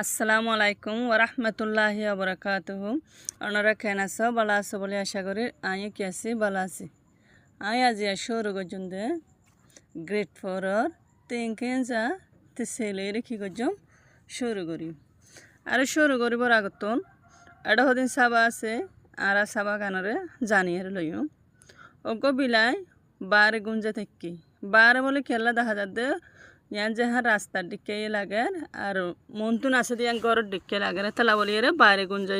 আসসালামু আলাইকুম ওরহমতুল্লাহি ওবরাকাতুহু। ওনারা কেন আছো ভালো আছো বলে আশা করি আমি কি আছি ভালো আছি। আমি আজি শুরু করছুন গ্রেড 4 তিনকেন যা তে ছেলের কি করছম শুরু করি আর শুরু করিবার আগতন এটা হদিন সাবা আছে আর সাবা কানরে জানিয়ে লইম ওগো বিলাই বারে গুঞ্জা থেকে বারে বলে খেলা দেখা যাচ্ছে ইয়ান যে হ্যাঁ রাস্তার দিকে লাগে আর মন্তুন আছে দিয়ে ঘরের দিকে লাগে তালা বলি বাইরে গুঞ্জা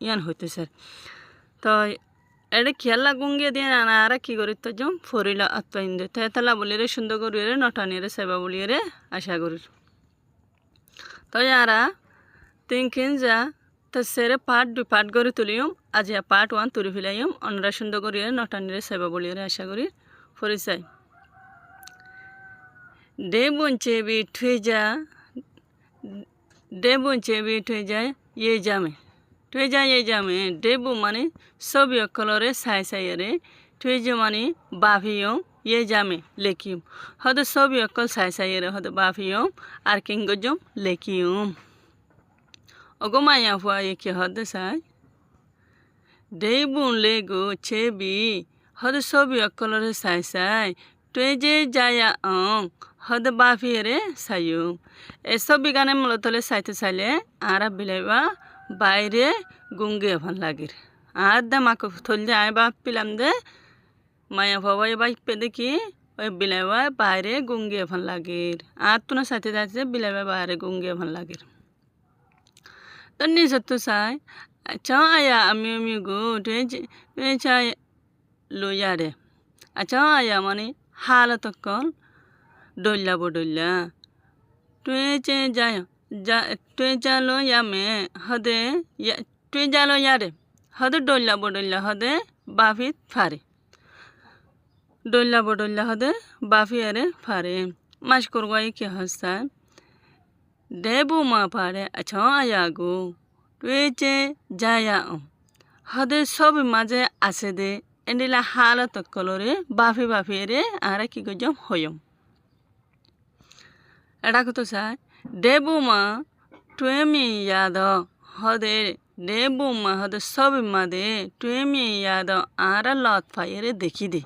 ইয়ান হইতে স্যার তো এটা খেলা গুঙ্গিয়ে দিয়ে আনা আর কি করি তো জম ফরিলা আত্মাইন দে তালা বলি সুন্দর করি নটানিয়ে সেবা বলি আশা করি তো ইয়ারা তিনখিন যা তো সেরে পাট করে তুলিম আজি পার্ট 1 তুলি ফেলাইম অন্যরা সুন্দর করি নটানিয়ে সেবা বলি আশা করি ফরিসাই ডে বঞ্চে বিঠে যা ডে বঞ্চে বিঠে যায় ইয়ে জামে টুয়ে যা ইয়ে জামে ডেবু মানে ছবি কলরে সাই সাইরে টুয়ে যে মানে বাভিয়ম ইয়ে জামে লেখিম হয়তো ছবি অকল সাই সাইরে হয়তো বাভিয়ম আর কিংগজম লেখিম ওগো মায়া ফুয়া কি হতে সাই ডেবুন লেগো চেবি হয়তো ছবি অকলরে সাই সাই টুয়ে যে যায়া হদ বাফিয়ে সাইম এসব বিজ্ঞানে মূলত সাইতে চাইলে আর বিলাইবা বাইরে গুঙ্গে এখন লাগির আর দে মাকে থললে আয় বাপ পিলাম দে মায়া ভাবাই বাইপে দেখি ওই বিলাইবা বাইরে গুঙ্গে এখন লাগির আর তো না সাইতে যাচ্ছে বিলাইবা বাইরে গুঙ্গে এখন লাগির তো নিজের তো চাই আচ্ছা আয়া আমি গো তুই চাই লইয়া রে আচ্ছা আয়া মানে হালত কল ডল্লা বডল্লা তুই চে যায় তুই জালো ইয়ামে হদে তুই জালো ইয়ারে হদে ডল্লা বডল্লা হদে বাফিত ফারে ডল্লা বডল্লা হদে বাফি আরে ফারে মাস করবাই কি হস্তা দেবু মা পারে আচ্ছা আয়া গো তুই চে যায়া হদে সব মাঝে আছে দে এন্ডিলা হালত কলরে বাফি রে আর কি গজম হয়ম এটা কত চাই দেবু মা টুয়েমি ইয়াদ হদে দেবু মা হদে সব মা দে টুয়েমি ইয়াদ আর লত ফাইরে দেখি দে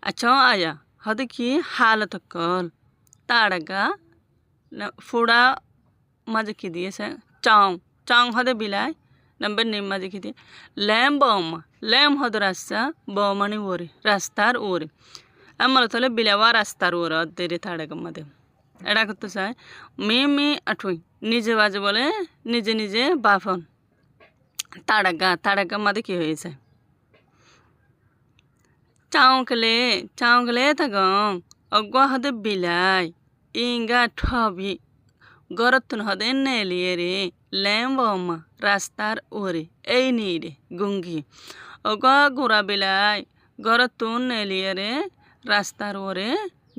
আচ্ছা আয়া হদে কি হালত কল তাড়গা ফুড়া মাঝে কি দিয়েছে চাং হদে বিলাই নম্বর নিম মাঝে কি দিয়ে ল্যাম হদে রাস্তা বমানি ওরে রাস্তার ওরে আমার তাহলে বিলাওয়া রাস্তার ওরে অদ্দের তাড়গা মাদে এটা করতে চাই মেয়ে আঠুই নিজে বাজে বলে নিজে বাফন তাড়াগা মাদে কি হয়েছে চাউকলে থাকম অগুয়া হদে বিলাই ইঙ্গা ঠবি গরতুন হদে নেলিয়ে রে ল্যাম্বমা রাস্তার ওরে এই নি রে গুঙ্গি অগুয়া গুড়া বিলাই গরতুন নেলিয়ে রে রাস্তার ওরে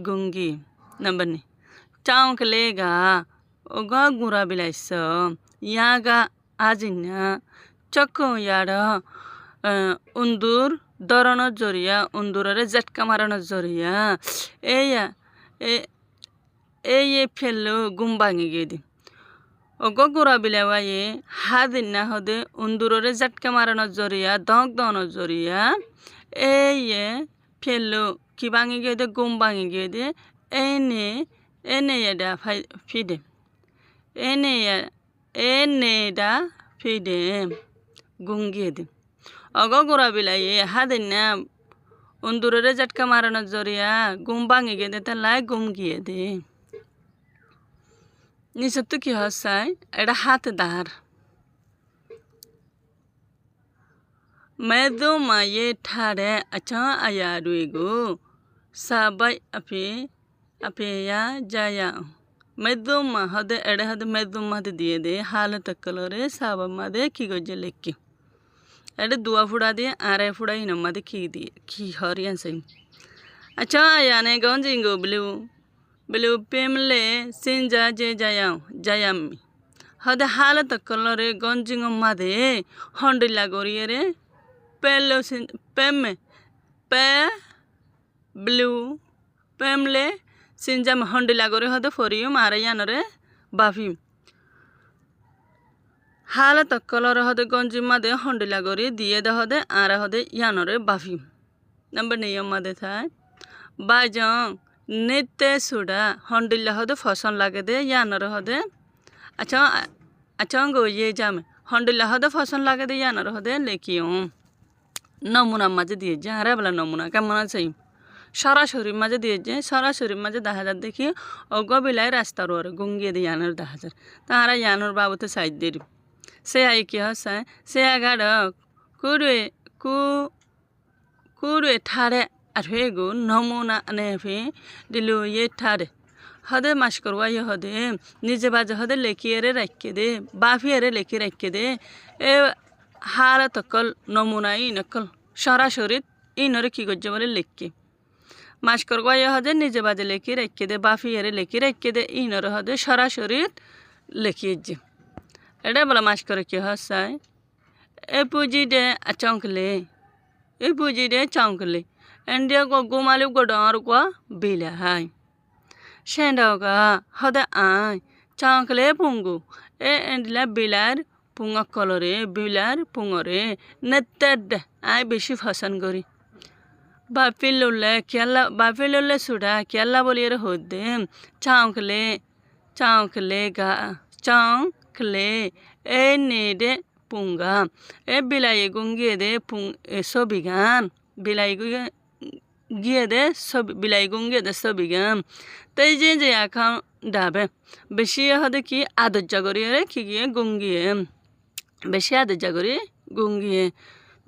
গুঙ্গি নম্বর নি চাউকলেগা ওগা গুড়া বিলাইছ ইয়াগা আজিনা চক্ক ইয়ার উন্দুর দরনের জরিয়া উন্দুরের জেটকা মারানোর জরিয়া এই ফেললো গুম ভাঙি গিয়ে দি ওগো গুড়া বিলাইয়ে হাদিন না হদে উন্দুরের জেটকা মারানোর জরিয়া দনের জরিয়া এই ফেললো কি ভাঙি গিয়ে দে গুম ভাঙি গিয়ে দে এনে এটা ফিডে এনে ফিডে গুঙ্গিয়ে দে অগ গোড়া বিলাই হাদিন না উন্দুরের জাটকা মারানোর জরিয়া গুম ভাঙি গিয়ে দে তাই গুম গিয়ে দে নিচে তো কি হসাই এটা হাতে দাঁড় মেদো মায়ে ঠাড়ে আচ্ছা আয়া রুইগো সাবাই আপেয়া যায়া মেদুমা হদে এড়ে হদে মেদুমা হদে দিয়ে দে হালত কলরে সাবা মাদে কি গজে লেখি এড়ে দুয়া ফুড়া দিয়ে আরে ফুড়া ইন মাদে কি হরিয়ান সাই আচ্ছা আয়ানে গঞ্জিঙ্গো ব্লু পেমলে সিনজা যে যায়ামি হদে হালত কলরে গঞ্জিঙ্গ মাদে হন্ডিলা গড়িয়ে রে পেলো পেমে পে ব্লু পেমলে সিনজাম হন্ডিলা করে হতে ফরিম আর ইয়ানরে বাফিম হালে তক্কলর হদে গঞ্জি মাদে হন্ডিলা গরি দিয়ে দে হদে আর হদে ইয়ানরে বাফি নম্বর নিয়ম মাদে থাই বাজং নিতে সুডা হন্ডিলা হদে ফসন লাগে দে ইয়ানরে হদে আচ্ছা আচ্ছা গইয়ে যামে হন্ডিলা হদে ফসন লাগে দে ইয়ানরে হদে লেকিও নমুনা মাঝে দিয়ে যে হারা বেলা নমুনা কেমন আছে সরাসরি মাঝে দিয়ে যে সরাসরি মাঝে 10,000 দেখি অগ বিলাই রাস্তার ওরে গুঙ্গিয়ে দিয়ে ইয়ানোর 10,000 তাহারা ইয়ানোর বাবুতে সাইড দিয়ে সে আই কি হসায় সে আগাড় কুড়ে কুড়ে ঠারে আর হয়ে গো নমুনা নে ফে দিল ইয়ে ঠারে হদে মাস করবা ইয়ে হদে নিজে বাজে হদে লেখিয়ে রাখকে দে বাফিয়ে লেখি রাখকে দে এ হারা তকল নমুনা ই নকল সরাসরি ইনরে কি করছে বলে লেখকে মাস করবা ইয়ে হদে নিজে বাজে লেখি রাখকে দে বাফিয়ে লেখি রাখকে দে ইনরে হদে সরাসরি লেখিয়ে যে এটা বলা মাস করে কি হসায় এ পুঁজি দে চঙ্কলে এ পুঁজি দে চঙ্কলে এন্ডিয়া গো গুমালি গো ডর গো বিলা হাই সেন্ডাওগা হদে আই চঙ্কলে পুঙ্গু এ এন্ডিলা বিলার পুঙ্গ কলরে বিলার পুঙ্গরে নেত্তেড আই বেশি ফসন করি বাফিলুল্লে কেলা বাফিলুল্লে সুডা কেলা বলিয়ে হদে চঙ্কলে চঙ্কলে গা চঙ্কলে এ নেডে পুঙ্গা এ বিলাই গুঙ্গিয়ে দে সবিগান বিলাই গিয়ে দে সব বিলাই গুঙ্গিয়ে দে সবিগান তাই যে এখন ডাবে বেশি হদে কি আদর জাগরিয়ে রে কি গিয়ে গুঙ্গিয়ে বেশি আদর জাগরি গুঙ্গিয়ে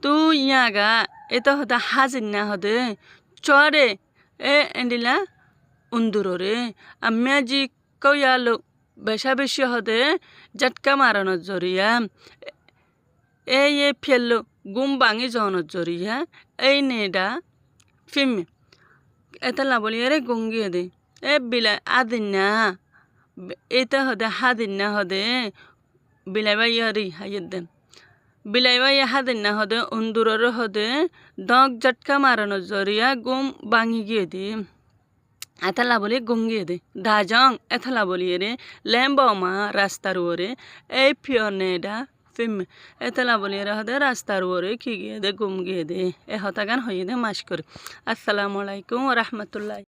তু ইয়াগা এটা হদে হাজির না হদে চরে এ এন্ডিলা উন্দুরে আমি আজি কয়ালো বেশা বেশি হদে জাটকা মারানোর জরিয়া এই ফেললো গুম ভাঙি জনের জরিয়া এই নেডা ফিমে এটা লাবলিয়ে রে গুঙ্গিয়ে দে এ বিলাই আদিন না এটা হদে হাদিন না হদে বিলাই বাই হারি হাইয়ের দেন বিলাই বাই হাদিন না হদে উন্দুরের হদে দগ জাটকা মারানোর জরিয়া গুম ভাঙি গিয়ে দে এতলা বলি গুঙ্গিয়ে দে দাজং এতলা বলিয়ে রে ল্যাম্বমা রাস্তার ওরে এই ফিওনেডা ফিম এতলা বলিয়ে রে হদে রাস্তার ওরে কি গিয়ে দে গুম গিয়ে দে এ হতাগান হয়ে দে মাস করে আসসালামু আলাইকুম ওয়া রাহমাতুল্লাহ।